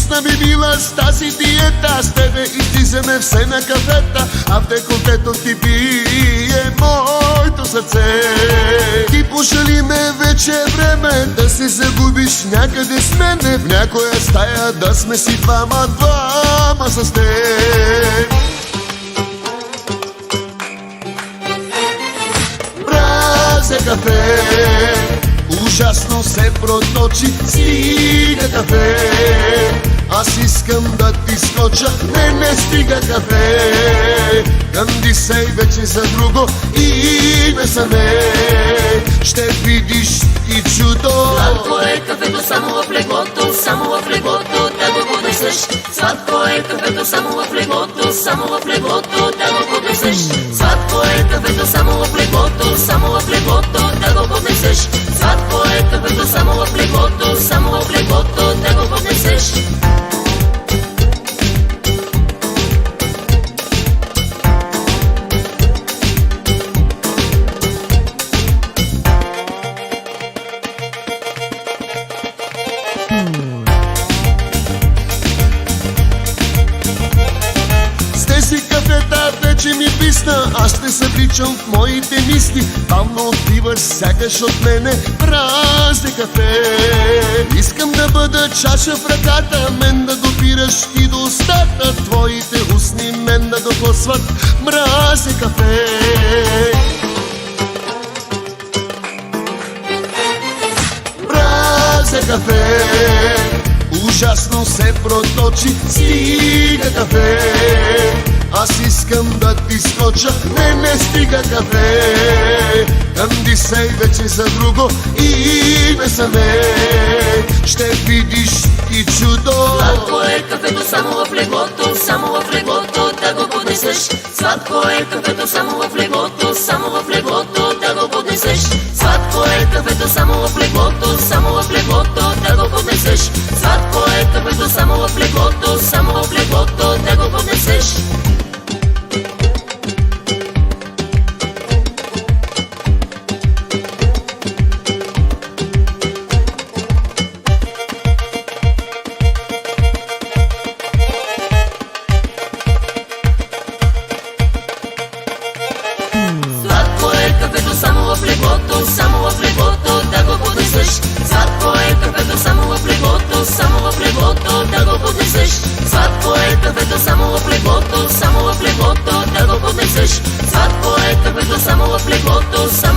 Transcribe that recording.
Вкусна би била с тази диета, с тебе излизаме все на кафета, а в деколтето ти бие моето сърце. Ти пошали ме, вече е време да се загубиш някъде с мене, в някоя стая да сме си двама с теб. Мразя кафе, ужасно се проточи, стига кафе. Аз искам да ти скоча, не стига кафе. Кандисай вече за друго име са ме, ще видиш и чудо. Сладко е кафето само в леглото, само в леглото да го поднесеш. Сладко е кафето само в леглото, само в леглото да го поднесеш. Сладко е кафето само в леглото, само в леглото да го поднесеш. Сладко е кафето само в леглото, само в леглото да го поднесеш. С тези кафета вече ми писна, аз ще се вличам в моите мисли. Бавно отбиваш сякаш от мене празне кафе. Искам да бъда чаша в ръката, мен да допираш и до устата, твоите устни мен да докосват мразне кафе. Мразя кафе, ужасно се проточи, стига кафе. Аз искам да ти скоча, не стига кафе. Кандисай вече за друго име са ме, ще видиш и чудо. Сладко е кафето само в леглото, само в леглото да го поднесеш. Сладко е кафето само в леглото, само в леглото да го поднесеш. Сладко е кафето само в леглото, само в леглото да го поднесеш. Сладко е кафето само в леглото, само в леглото да го поднесеш. Сладко е кафето само в леглото, само в леглото да го поднесеш. Сладко е кафето само в леглото, само в леглото да го поднесеш. Сладко е кафето само в леглото, само в леглото да го поднесеш. Сладко е кафето само в леглото, само